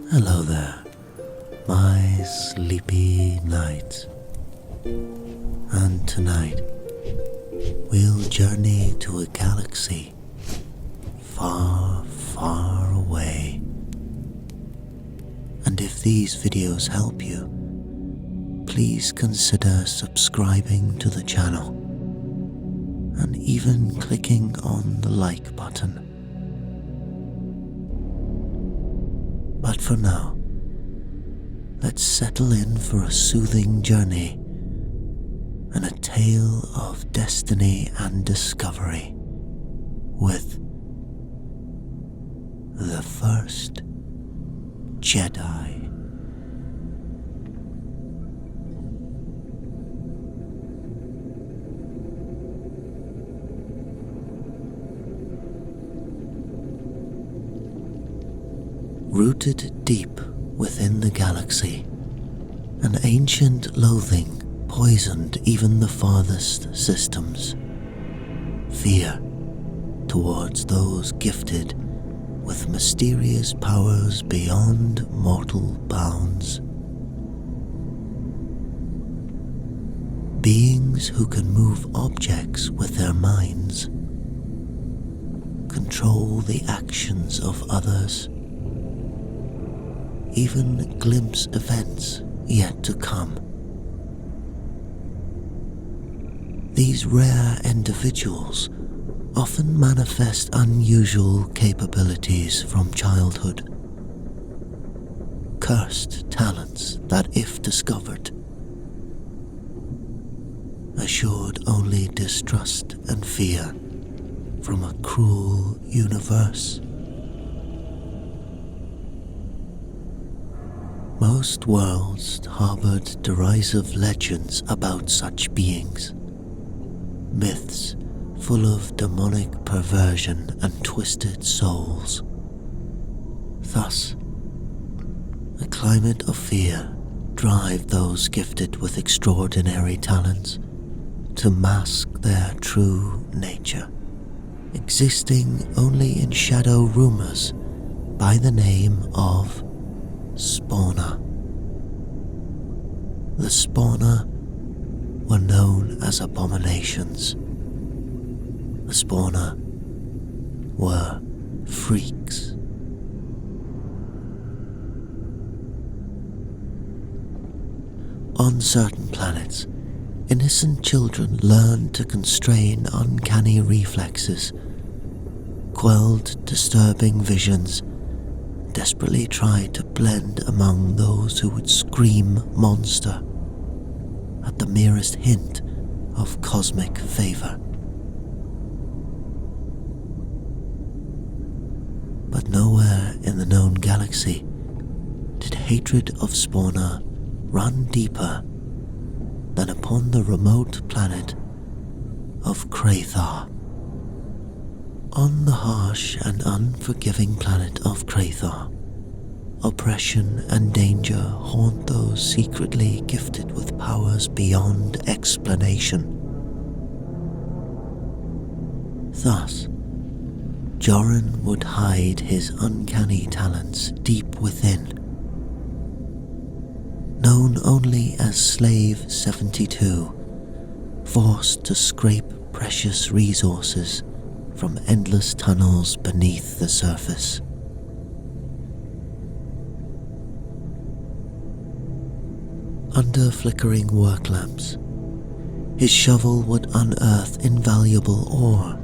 Hello there, my sleepy night. And tonight, we'll journey to a galaxy far, far away. And if these videos help you, please consider subscribing to the channel and even clicking on the like button. But for now, let's settle in for a soothing journey and a tale of destiny and discovery with the First Jedi. Rooted deep within the galaxy, an ancient loathing poisoned even the farthest systems. Fear towards those gifted with mysterious powers beyond mortal bounds. Beings who can move objects with their minds, control the actions of others, even glimpse events yet to come. These rare individuals often manifest unusual capabilities from childhood, cursed talents that, if discovered, assured only distrust and fear from a cruel universe. Most worlds harbored derisive legends about such beings, myths full of demonic perversion and twisted souls. Thus, a climate of fear drives those gifted with extraordinary talents to mask their true nature, existing only in shadow rumors by the name of Spawner. The Spawner were known as abominations. The Spawner were freaks. On certain planets, innocent children learned to constrain uncanny reflexes, quelled disturbing visions, desperately tried to blend among those who would scream monster at the merest hint of cosmic favor. But nowhere in the known galaxy did hatred of Spawner run deeper than upon the remote planet of Krathar. On the harsh and unforgiving planet of Krathar, oppression and danger haunt those secretly gifted with powers beyond explanation. Thus, Joren would hide his uncanny talents deep within. Known only as Slave 72, forced to scrape precious resources from endless tunnels beneath the surface. Under flickering work lamps, his shovel would unearth invaluable ore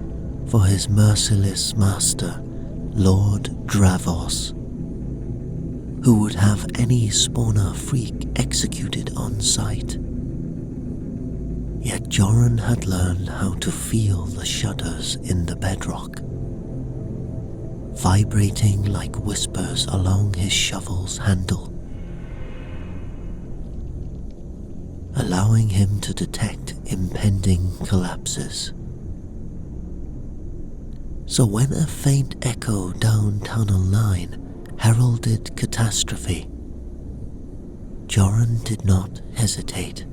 for his merciless master, Lord Dravos, who would have any Spawner freak executed on sight. Yet Joren had learned how to feel the shudders in the bedrock, vibrating like whispers along his shovel's handle, allowing him to detect impending collapses. So when a faint echo down Tunnel 9 heralded catastrophe, Joren did not hesitate.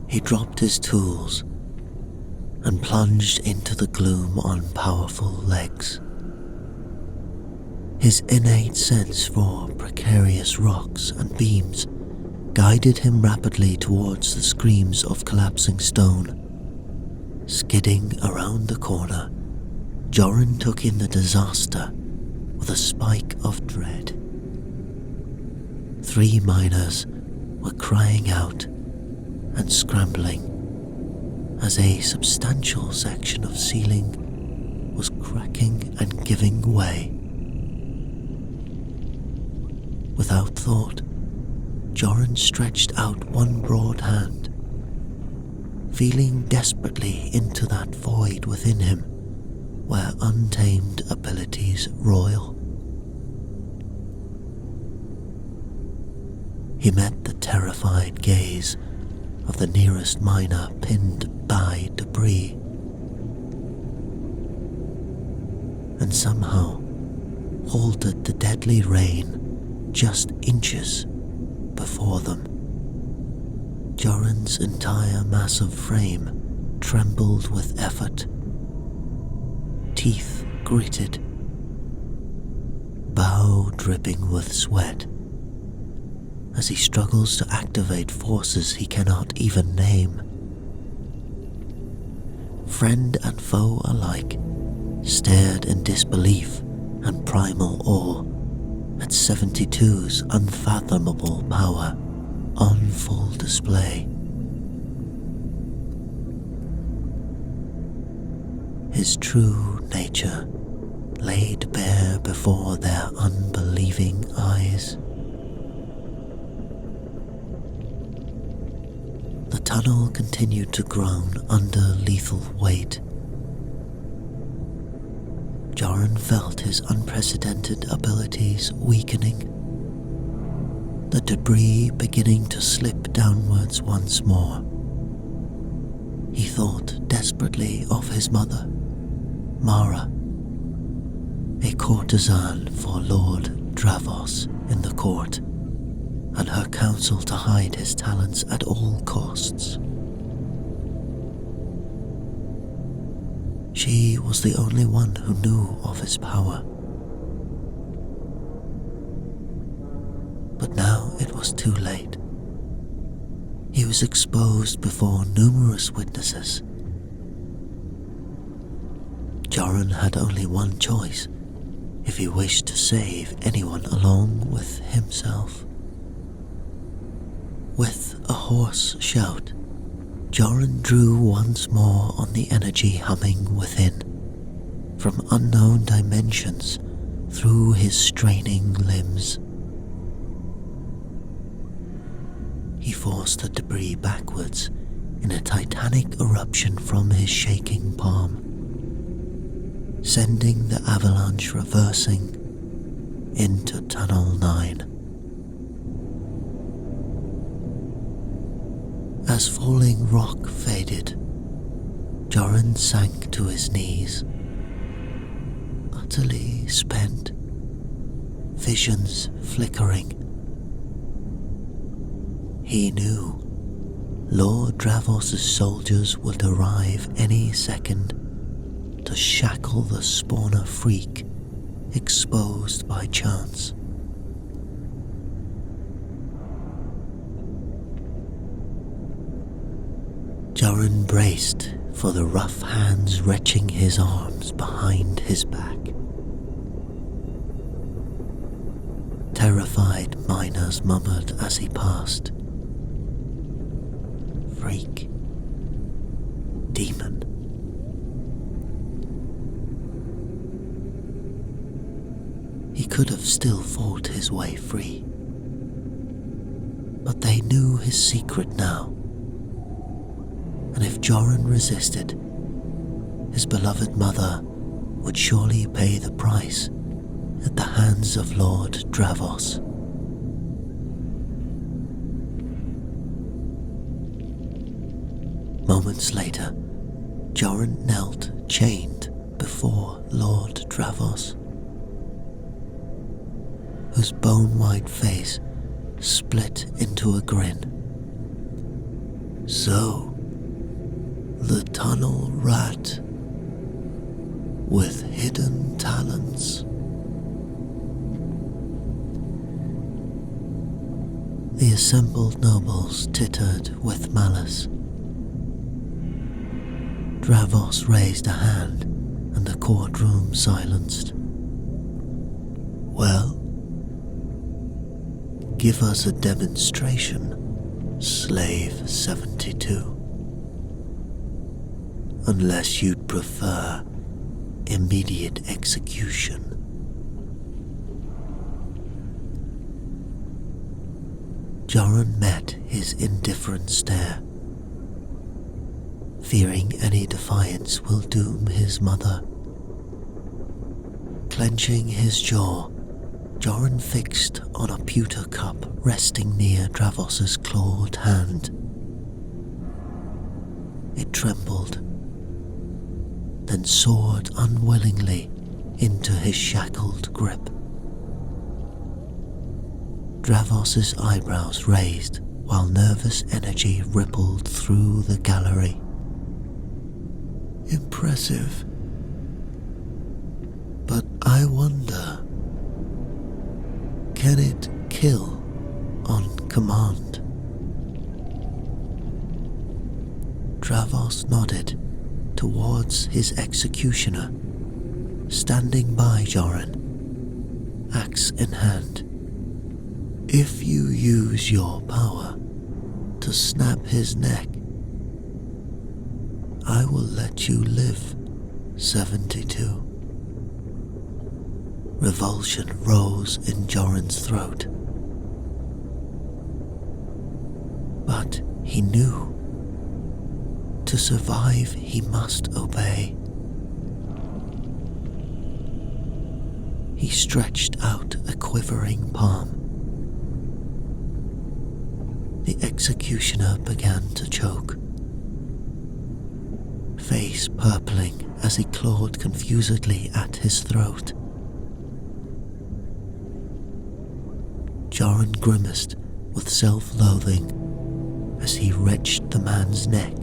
He dropped his tools and plunged into the gloom on powerful legs. His innate sense for precarious rocks and beams guided him rapidly towards the screams of collapsing stone. Skidding around the corner, Joren took in the disaster with a spike of dread. 3 miners were crying out and scrambling as a substantial section of ceiling was cracking and giving way. Without thought, Joren stretched out one broad hand, feeling desperately into that void within him where untamed abilities roil. He met the terrified gaze of the nearest miner pinned by debris, and somehow halted the deadly rain just inches before them. Joren's entire massive frame trembled with effort. Teeth gritted, brow dripping with sweat, as he struggles to activate forces he cannot even name. Friend and foe alike stared in disbelief and primal awe at 72's unfathomable power on full display. His true nature laid bare before their unbelieving eyes. The tunnel continued to groan under lethal weight. Joren felt his unprecedented abilities weakening, the debris beginning to slip downwards once more. He thought desperately of his mother, Mara, a courtesan for Lord Dravos in the court, and her counsel to hide his talents at all costs. She was the only one who knew of his power. But now it was too late. He was exposed before numerous witnesses. Joren had only one choice if he wished to save anyone along with himself. With a hoarse shout, Joren drew once more on the energy humming within, from unknown dimensions through his straining limbs. He forced the debris backwards in a titanic eruption from his shaking palm, sending the avalanche reversing into Tunnel 9. As falling rock faded, Joren sank to his knees, utterly spent, visions flickering. He knew Lord Dravos' soldiers would arrive any second to shackle the spawner freak exposed by chance. Joren braced for the rough hands wrenching his arms behind his back. Terrified miners murmured as he passed. Freak. Demon. He could have still fought his way free, but they knew his secret now. And if Joren resisted, his beloved mother would surely pay the price at the hands of Lord Dravos. Moments later, Joren knelt chained before Lord Dravos, whose bone-white face split into a grin. So, the tunnel rat with hidden talents. The assembled nobles tittered with malice. Dravos raised a hand, and the courtroom silenced. Well, give us a demonstration, Slave 72. Unless you'd prefer immediate execution. Joren met his indifferent stare, fearing any defiance will doom his mother. Clenching his jaw, Joren fixed on a pewter cup resting near Dravos's clawed hand. It trembled, then soared unwillingly into his shackled grip. Dravos's eyebrows raised while nervous energy rippled through the gallery. Impressive. But I wonder, can it kill on command? Dravos nodded towards his executioner, standing by Joren, axe in hand. If you use your power to snap his neck, I will let you live, 72. Revulsion rose in Joren's throat. But he knew, to survive he must obey. He stretched out a quivering palm. The executioner began to choke, face purpling as he clawed confusedly at his throat. Joren grimaced with self-loathing as he wrenched the man's neck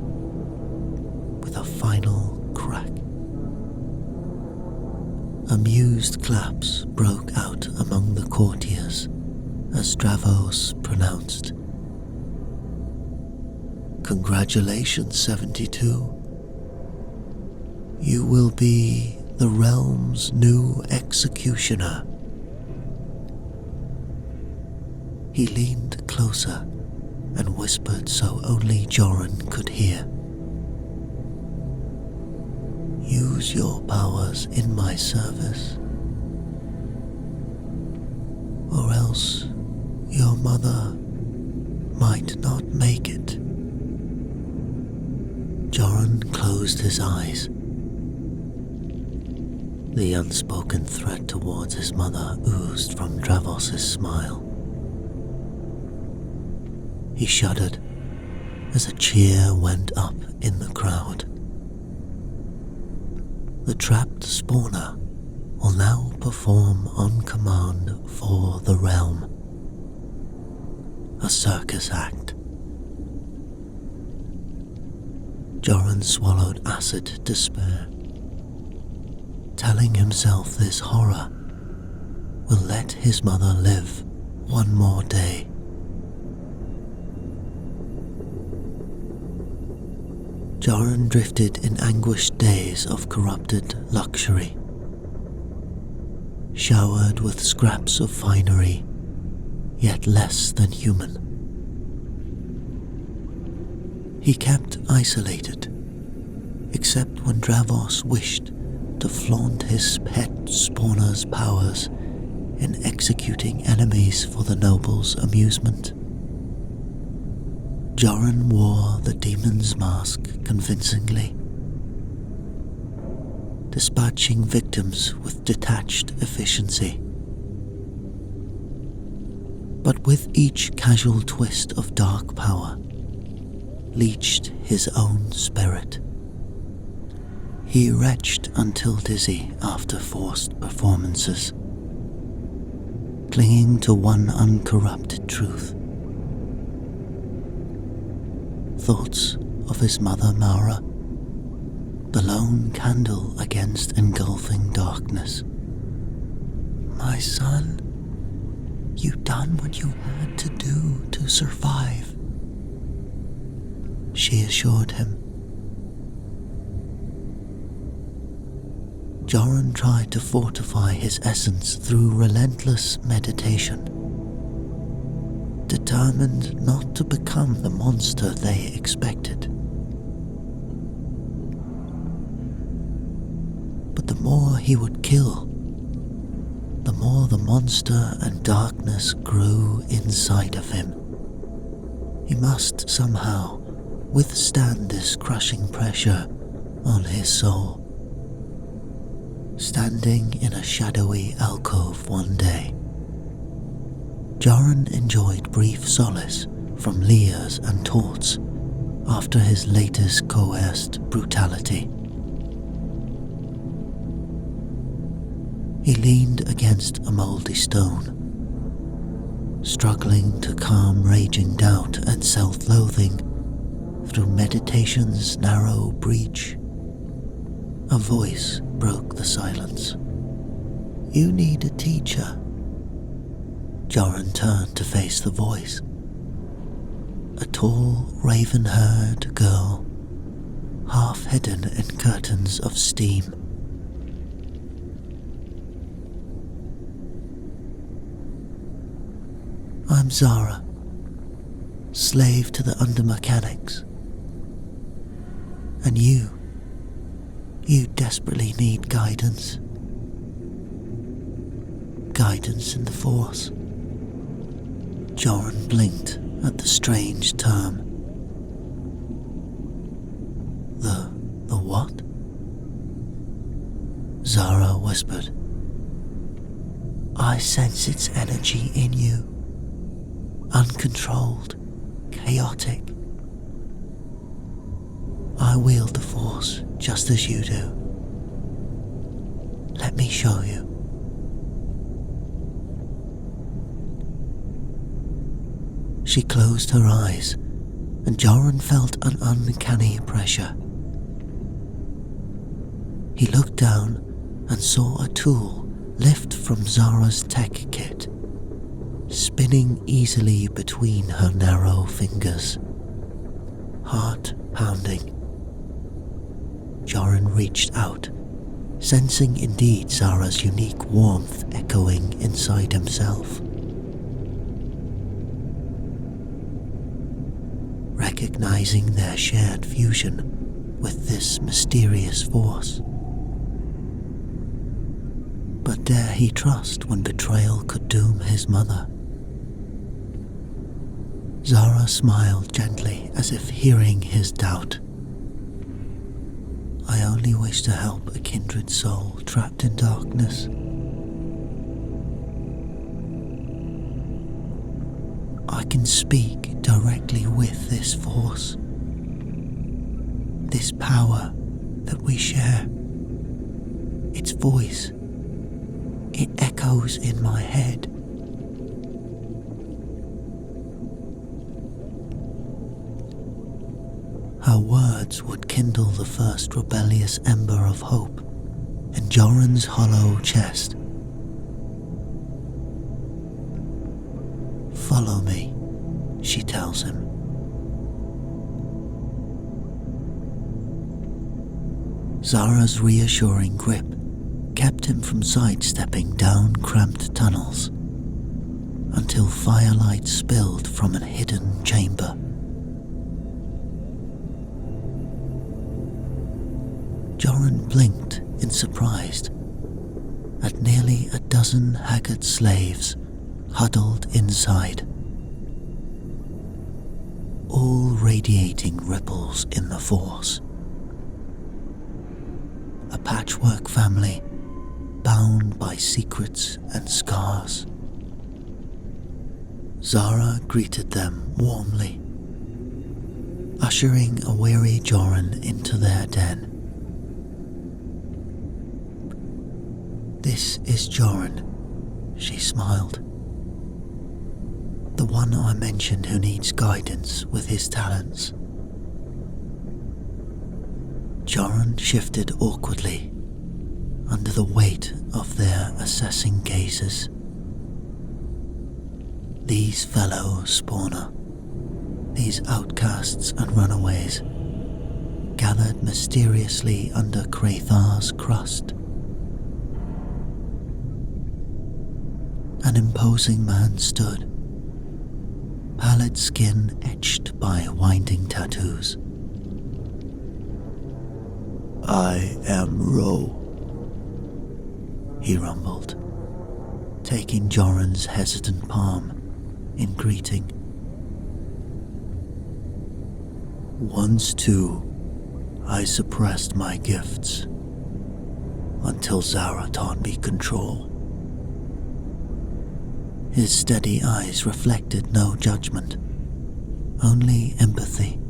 with a final crack. Amused claps broke out among the courtiers as Dravos pronounced, "Congratulations, 72. You will be the realm's new executioner." He leaned closer and whispered so only Joren could hear. Use your powers in my service, or else your mother might not make it. Joren closed his eyes. The unspoken threat towards his mother oozed from Dravos's smile. He shuddered as a cheer went up in the crowd. The trapped spawner will now perform on command for the realm. A circus act. Joren swallowed acid despair, telling himself this horror will let his mother live one more day. Joren drifted in anguished days of corrupted luxury, showered with scraps of finery, yet less than human. He kept isolated, except when Dravos wished to flaunt his pet spawner's powers in executing enemies for the noble's amusement. Joren wore the demon's mask convincingly, dispatching victims with detached efficiency. But with each casual twist of dark power, leached his own spirit. He retched until dizzy after forced performances, clinging to one uncorrupted truth. Thoughts of his mother Mara, the lone candle against engulfing darkness. My son, You'd done what you had to do to survive, she assured him. Joren tried to fortify his essence through relentless meditation, determined not to become the monster they expected. But the more he would kill, the more the monster and darkness grew inside of him. He must somehow withstand this crushing pressure on his soul. Standing in a shadowy alcove one day, Joren enjoyed brief solace from leers and taunts after his latest coerced brutality. He leaned against a mouldy stone, struggling to calm raging doubt and self-loathing through meditation's narrow breach. A voice broke the silence. "You need a teacher." Joren turned to face the voice. A tall, raven-haired girl, half hidden in curtains of steam. "I'm Zara, slave to the under-mechanics. And you desperately need guidance. Guidance in the Force." Joren blinked at the strange term. The what? Zara whispered. "I sense its energy in you. Uncontrolled, chaotic. I wield the Force just as you do. Let me show you." She closed her eyes, and Joren felt an uncanny pressure. He looked down and saw a tool lift from Zara's tech kit, spinning easily between her narrow fingers. Heart pounding, Joren reached out, sensing indeed Zara's unique warmth echoing inside himself. Recognizing their shared fusion with this mysterious force. But dare he trust when betrayal could doom his mother? Zara smiled gently as if hearing his doubt. "I only wish to help a kindred soul trapped in darkness. I can speak directly with this force, this power that we share. Its voice, it echoes in my head." Her words would kindle the first rebellious ember of hope in Joren's hollow chest. "Follow me," she tells him. Zara's reassuring grip kept him from sidestepping down cramped tunnels until firelight spilled from a hidden chamber. Joren blinked in surprise at nearly a dozen haggard slaves huddled inside, all radiating ripples in the Force. A patchwork family bound by secrets and scars. Zara greeted them warmly, ushering a weary Joren into their den. "This is Joren," she smiled. "The one I mentioned who needs guidance with his talents." Joren shifted awkwardly under the weight of their assessing gazes. These fellow spawner, these outcasts and runaways, gathered mysteriously under Krathar's crust. An imposing man stood, pallid skin etched by winding tattoos. "I am Ro," he rumbled, taking Joren's hesitant palm in greeting. "Once too, I suppressed my gifts until Zara taught me control." His steady eyes reflected no judgment, only empathy.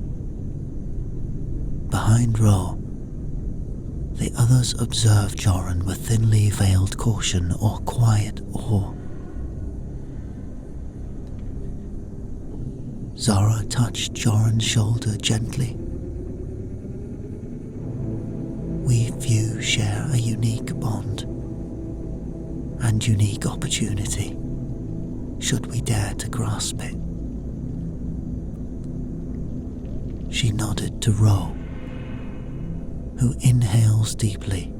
Behind Ro, the others observed Joren with thinly veiled caution or quiet awe. Zara touched Joren's shoulder gently. "We few share a unique bond and unique opportunity, should we dare to grasp it." She nodded to Ro, who inhales deeply.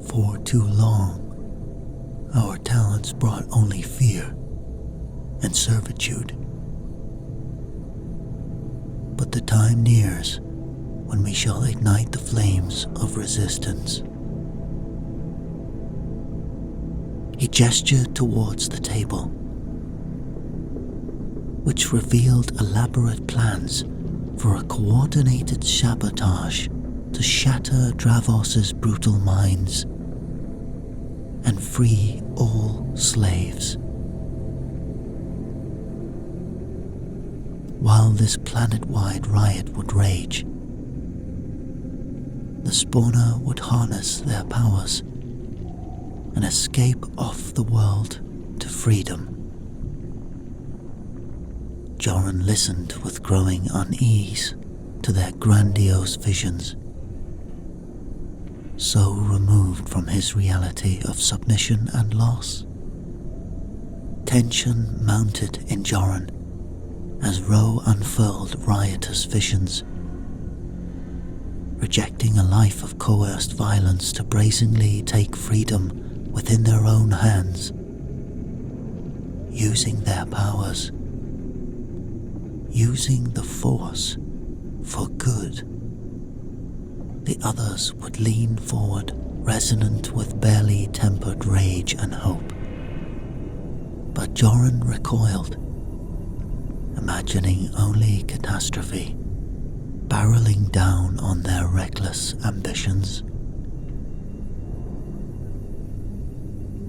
"For too long, our talents brought only fear and servitude. But the time nears when we shall ignite the flames of resistance." He gestured towards the table, which revealed elaborate plans for a coordinated sabotage to shatter Dravos's brutal minds and free all slaves. While this planet-wide riot would rage, the spawner would harness their powers and escape off the world to freedom. Joren listened with growing unease to their grandiose visions, so removed from his reality of submission and loss. Tension mounted in Joren as Ro unfurled riotous visions, rejecting a life of coerced violence to brazenly take freedom within their own hands, using their powers, using the Force for good. The others would lean forward, resonant with barely tempered rage and hope. But Joren recoiled, imagining only catastrophe, barreling down on their reckless ambitions.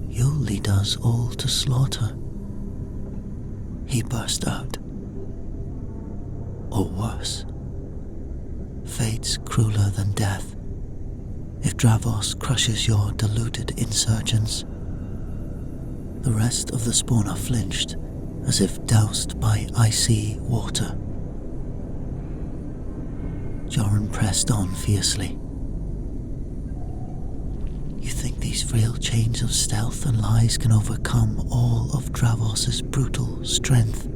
"You'll lead us all to slaughter," he burst out. "Or worse, fate's crueler than death if Dravos crushes your deluded insurgents." The rest of the spawner flinched as if doused by icy water. Joren pressed on fiercely. "You think these frail chains of stealth and lies can overcome all of Dravos's brutal strength?"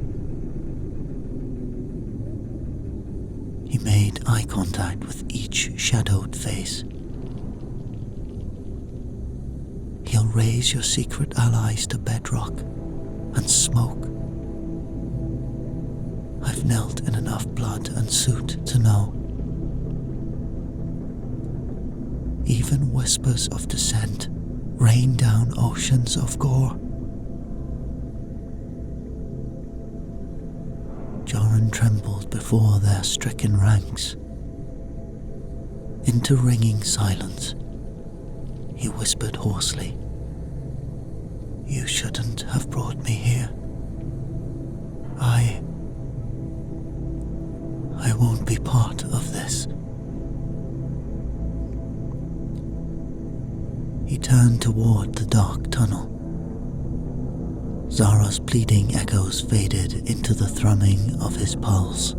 He made eye contact with each shadowed face. "He'll raise your secret allies to bedrock and smoke. I've knelt in enough blood and soot to know. Even whispers of dissent rain down oceans of gore." Joren trembled before their stricken ranks. Into ringing silence, he whispered hoarsely, "You shouldn't have brought me here. I won't be part of this." He turned toward the dark tunnel. Zara's pleading echoes faded into the thrumming of his pulse.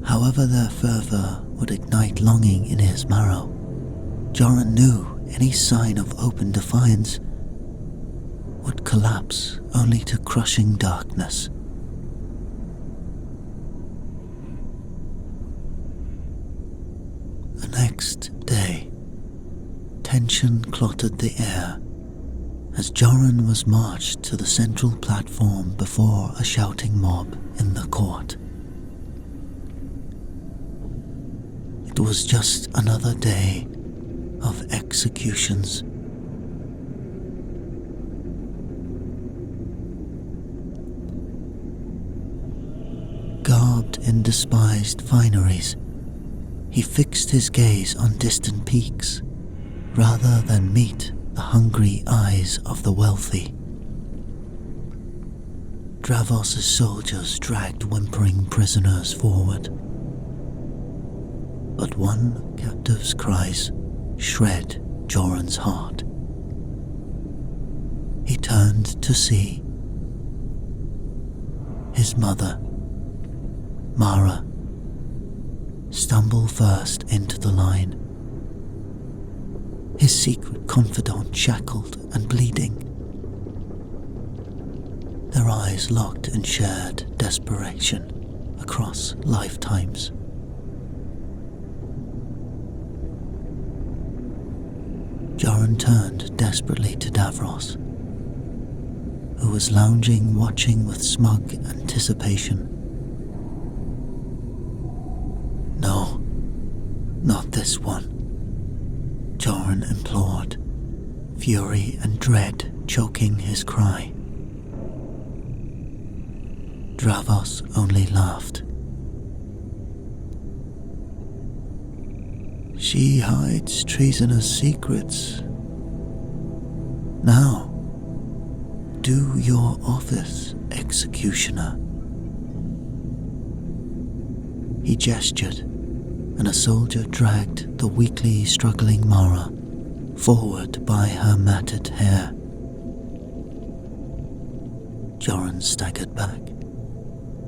However their fervor would ignite longing in his marrow, Joren knew any sign of open defiance would collapse only to crushing darkness. The next day, tension clotted the air as Joren was marched to the central platform before a shouting mob in the court. It was just another day of executions. Garbed in despised fineries, he fixed his gaze on distant peaks rather than meet the hungry eyes of the wealthy. Dravos' soldiers dragged whimpering prisoners forward, but one captive's cries shred Joren's heart. He turned to see his mother, Mara, stumble first into the line, his secret confidant shackled and bleeding. Their eyes locked in shared desperation across lifetimes. Joren turned desperately to Davros, who was lounging watching with smug anticipation. "No, not this one," Joren implored, fury and dread choking his cry. Dravos only laughed. "She hides treasonous secrets. Now, do your office, executioner." He gestured, and a soldier dragged the weakly struggling Mara forward by her matted hair. Joren staggered back,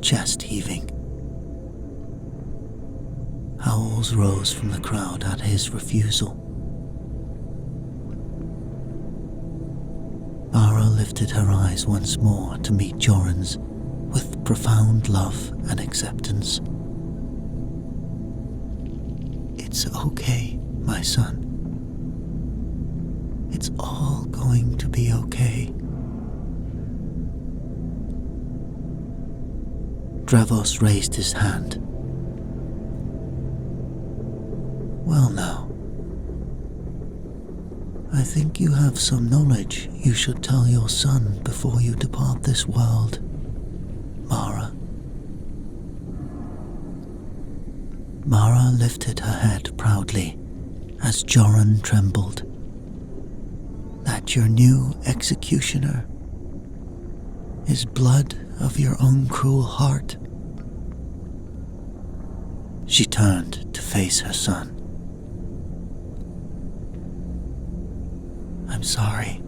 chest heaving. Howls rose from the crowd at his refusal. Mara lifted her eyes once more to meet Joren's with profound love and acceptance. "It's okay, my son. It's all going to be okay." Dravos raised his hand. "Well now, I think you have some knowledge you should tell your son before you depart this world, Mara." Mara lifted her head proudly as Joren trembled. "That your new executioner is blood of your own cruel heart." She turned to face her son. "I'm sorry.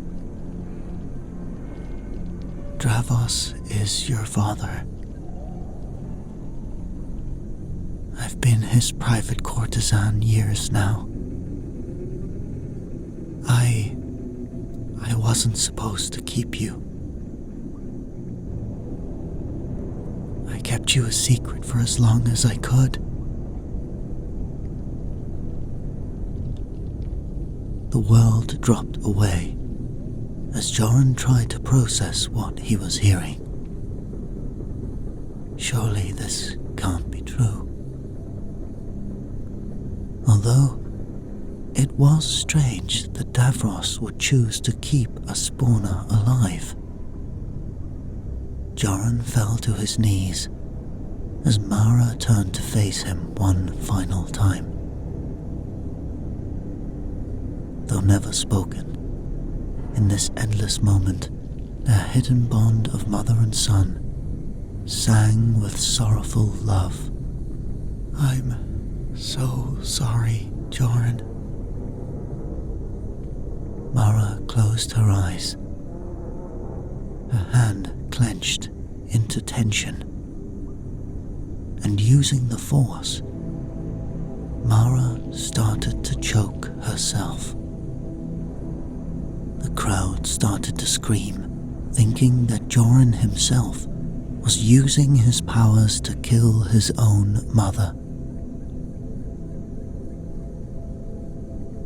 Dravos is your father. I've been his private courtesan years now. I wasn't supposed to keep you. I kept you a secret for as long as I could." The world dropped away as Joren tried to process what he was hearing. Surely this can't be true. Although it was strange that Davros would choose to keep a spawner alive. Joren fell to his knees as Mara turned to face him one final time. Though never spoken, in this endless moment, their hidden bond of mother and son sang with sorrowful love. "I'm so sorry, Joren." Mara closed her eyes, her hand clenched into tension, and using the force, Mara started to choke herself. The crowd started to scream, thinking that Joren himself was using his powers to kill his own mother.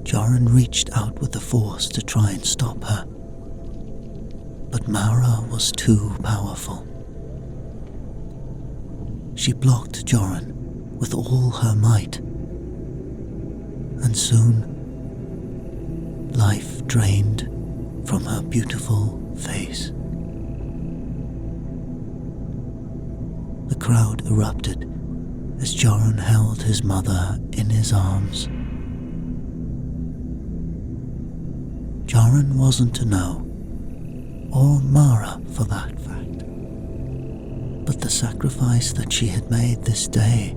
Joren reached out with the Force to try and stop her, but Mara was too powerful. She blocked Joren with all her might, and soon life drained from her beautiful face. The crowd erupted as Joren held his mother in his arms. Joren wasn't to know, or Mara for that fact, but the sacrifice that she had made this day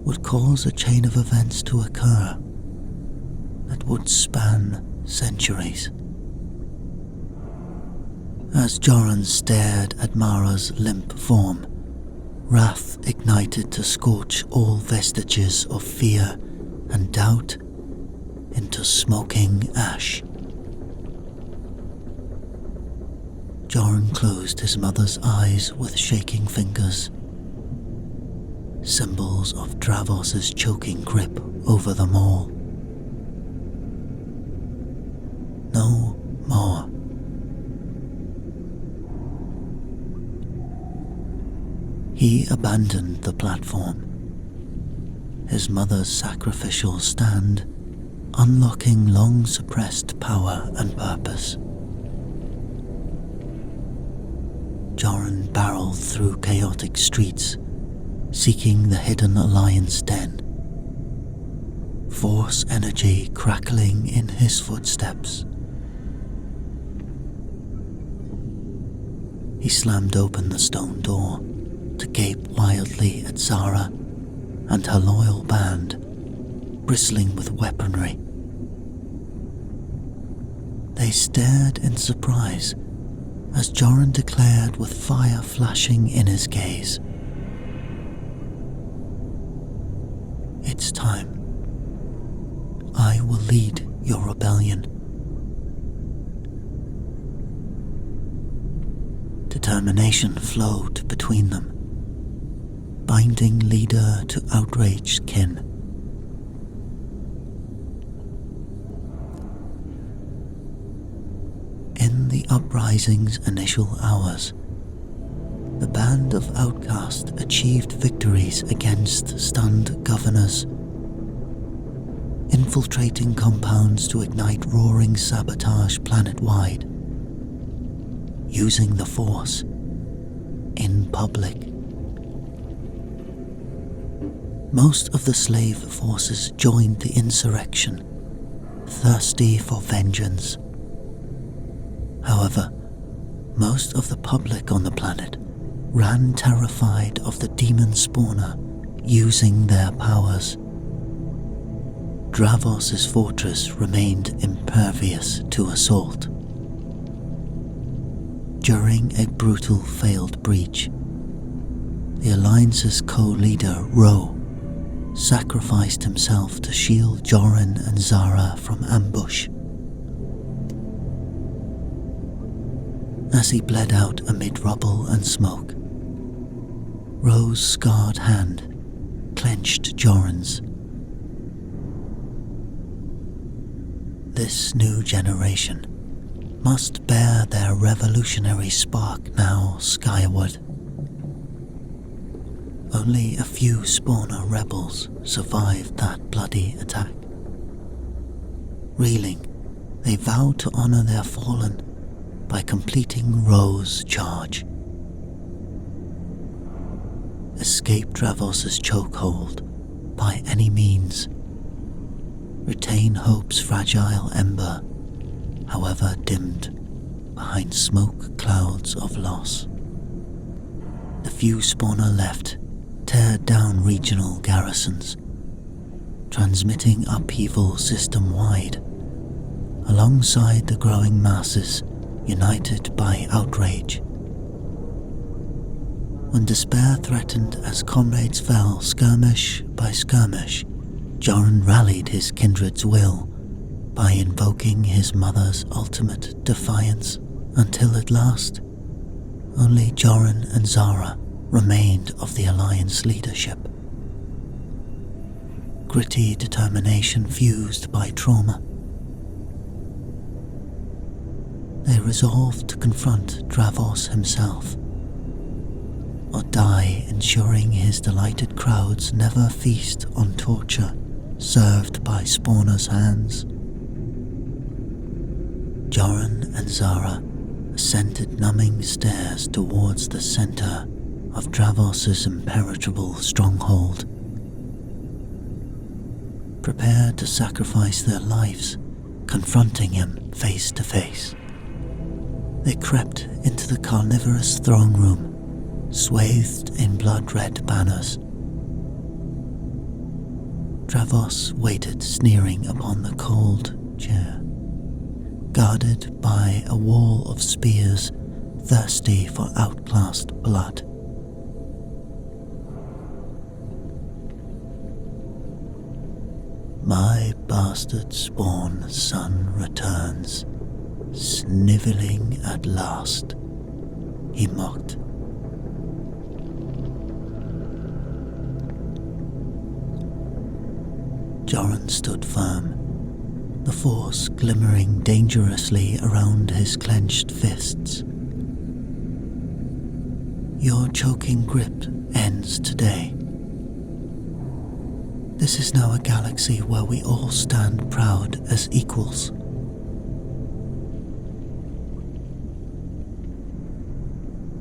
would cause a chain of events to occur that would span centuries. As Joren stared at Mara's limp form, wrath ignited to scorch all vestiges of fear and doubt into smoking ash. Joren closed his mother's eyes with shaking fingers, symbols of Dravos's choking grip over them all. No more. He abandoned the platform, his mother's sacrificial stand, unlocking long-suppressed power and purpose. Joren barreled through chaotic streets, seeking the hidden Alliance den, Force energy crackling in his footsteps. He slammed open the stone door to gape wildly at Zara and her loyal band, bristling with weaponry. They stared in surprise as Joren declared with fire flashing in his gaze, "It's time. I will lead your rebellion." Determination flowed between them, binding leader to outraged kin. In the uprising's initial hours, the band of outcasts achieved victories against stunned governors, infiltrating compounds to ignite roaring sabotage planet-wide, using the Force in public. Most of the slave forces joined the insurrection, thirsty for vengeance. However, most of the public on the planet ran terrified of the demon spawner using their powers. Dravos's fortress remained impervious to assault. During a brutal failed breach, the Alliance's co-leader, Ro, sacrificed himself to shield Joren and Zara from ambush. As he bled out amid rubble and smoke, Ro's scarred hand clenched Joren's. This new generation must bear their revolutionary spark now skyward. Only a few spawner rebels survived that bloody attack. Reeling, they vowed to honor their fallen by completing Ro's charge. Escape Dravos's chokehold by any means. Retain hope's fragile ember, however dimmed behind smoke clouds of loss. The few spawner left tear down regional garrisons, transmitting upheaval system-wide, alongside the growing masses united by outrage. When despair threatened as comrades fell skirmish by skirmish, Joren rallied his kindred's will by invoking his mother's ultimate defiance, until at last only Joren and Zara remained of the Alliance leadership. Gritty determination fused by trauma. They resolved to confront Dravos himself, or die ensuring his delighted crowds never feast on torture served by Spawner's hands. Joren and Zara ascended numbing stairs towards the center of Dravos's impenetrable stronghold, prepared to sacrifice their lives, confronting him face to face. They crept into the carnivorous throne room, swathed in blood-red banners. Dravos waited sneering upon the cold chair, guarded by a wall of spears thirsty for outclassed blood. My bastard spawn son returns, snivelling at last, he mocked. Joren stood firm, the force glimmering dangerously around his clenched fists. Your choking grip ends today. This is now a galaxy where we all stand proud as equals.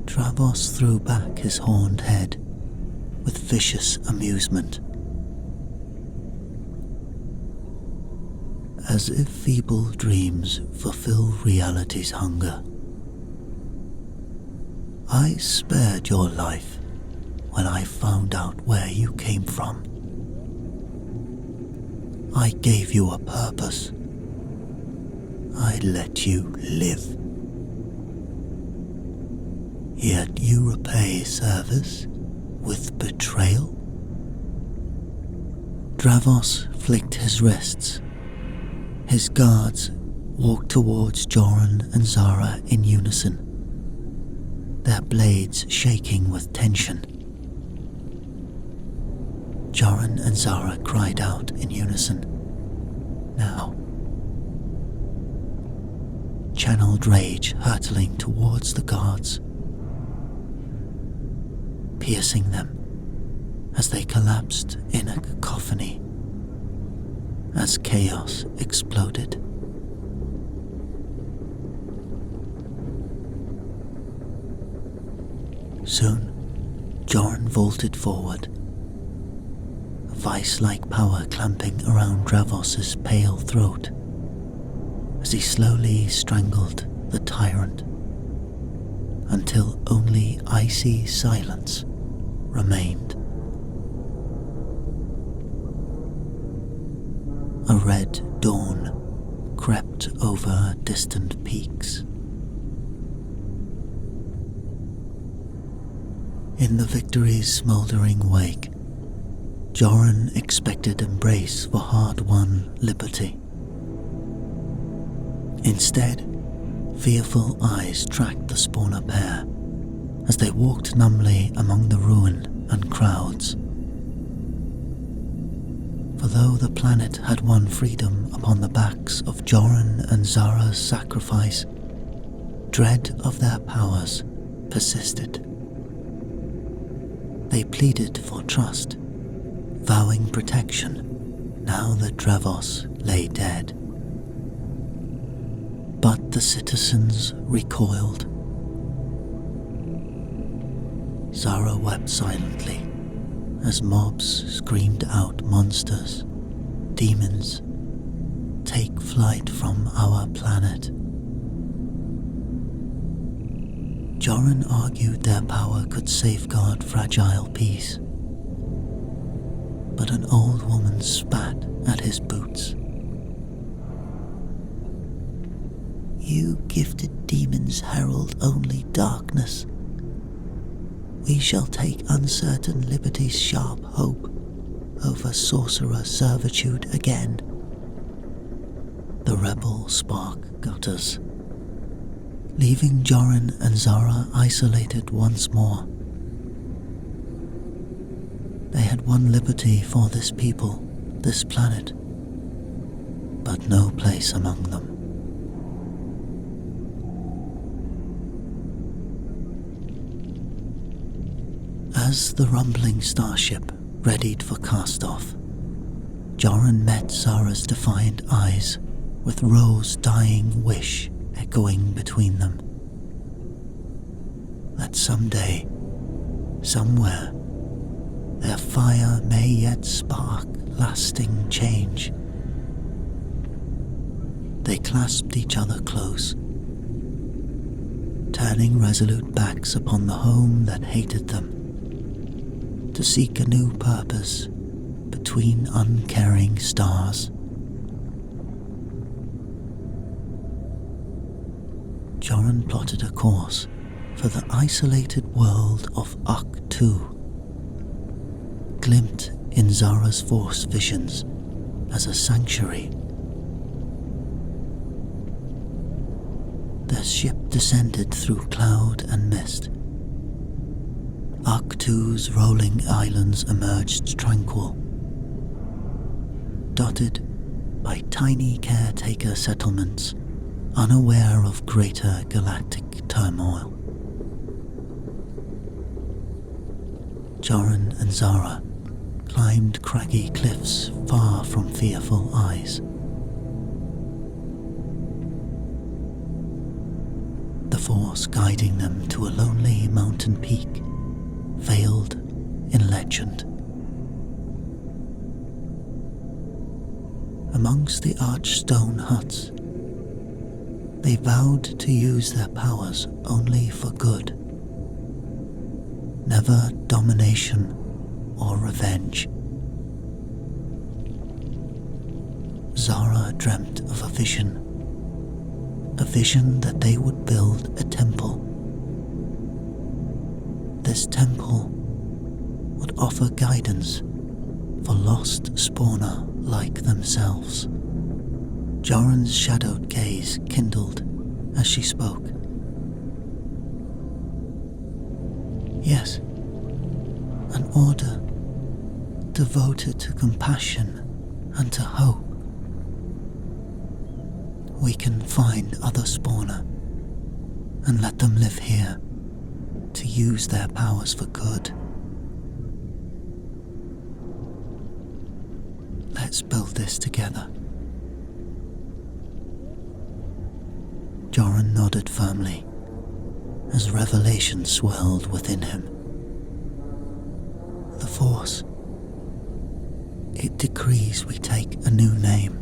Dravos threw back his horned head with vicious amusement, as if feeble dreams fulfill reality's hunger. I spared your life when I found out where you came from. I gave you a purpose. I let you live. Yet you repay service with betrayal? Dravos flicked his wrists. His guards walked towards Joren and Zara in unison, their blades shaking with tension. Joren and Zara cried out in unison. Now. Channeled rage hurtling towards the guards, piercing them as they collapsed in a cacophony, as chaos exploded. Soon, Joren vaulted forward, a vice-like power clamping around Dravos's pale throat as he slowly strangled the tyrant, until only icy silence remained. A red dawn crept over distant peaks. In the victory's smouldering wake, Joren expected embrace for hard-won liberty. Instead, fearful eyes tracked the spawner pair as they walked numbly among the ruin and crowds. For though the planet had won freedom upon the backs of Joren and Zara's sacrifice, dread of their powers persisted. They pleaded for trust, vowing protection now that Dravos lay dead. But the citizens recoiled. Zara wept silently as mobs screamed out, monsters, demons, take flight from our planet. Joren argued their power could safeguard fragile peace, but an old woman spat at his boots. You gifted demons herald only darkness. We shall take uncertain liberty's sharp hope over sorcerer servitude again. The rebel spark gutters, leaving Joren and Zara isolated once more. They had won liberty for this people, this planet, but no place among them. As the rumbling starship readied for cast-off, Joren met Zara's defiant eyes with Ro's dying wish echoing between them. That someday, somewhere, their fire may yet spark lasting change. They clasped each other close, turning resolute backs upon the home that hated them, to seek a new purpose between uncaring stars. Joren plotted a course for the isolated world of Ak-2, glimpsed in Zara's Force visions as a sanctuary. Their ship descended through cloud and mist. Ak-2's rolling islands emerged tranquil, dotted by tiny caretaker settlements unaware of greater galactic turmoil. Joren and Zara climbed craggy cliffs far from fearful eyes. The Force guiding them to a lonely mountain peak, veiled in legend. Amongst the arched stone huts, they vowed to use their powers only for good, never domination or revenge. Zara dreamt of a vision that they would build a temple. This temple would offer guidance for lost spawner like themselves. Joren's shadowed gaze kindled as she spoke. Yes, an order devoted to compassion and to hope. We can find other spawner and let them live here to use their powers for good. Let's build this together. Joren nodded firmly as revelation swelled within him. The Force, it decrees we take a new name.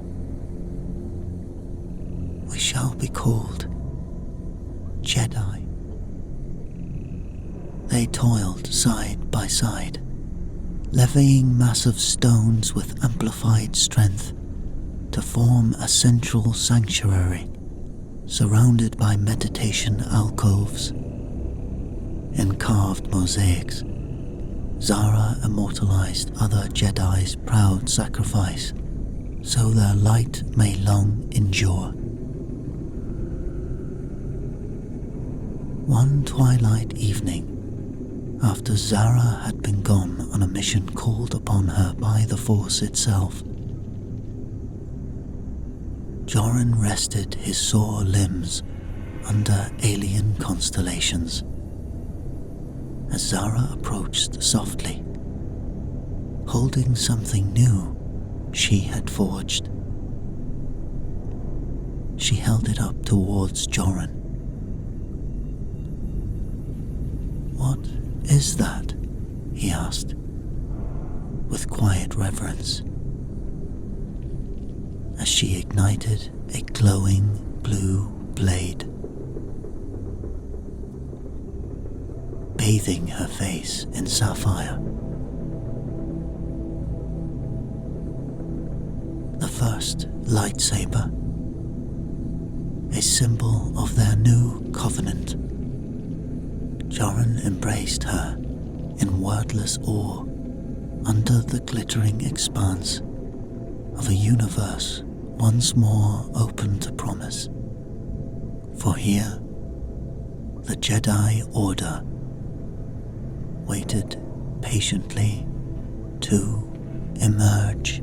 We shall be called Jedi. They toiled side by side, levying massive stones with amplified strength to form a central sanctuary surrounded by meditation alcoves. In carved mosaics, Zara immortalized other Jedi's proud sacrifice so their light may long endure. One twilight evening, after Zara had been gone on a mission called upon her by the Force itself, Joren rested his sore limbs under alien constellations. As Zara approached softly, holding something new she had forged, she held it up towards Joren. "What is that?" he asked, with quiet reverence, as she ignited a glowing blue blade, bathing her face in sapphire. The first lightsaber, a symbol of their new covenant. Joren embraced her in wordless awe under the glittering expanse of a universe once more open to promise. For here, the Jedi Order waited patiently to emerge.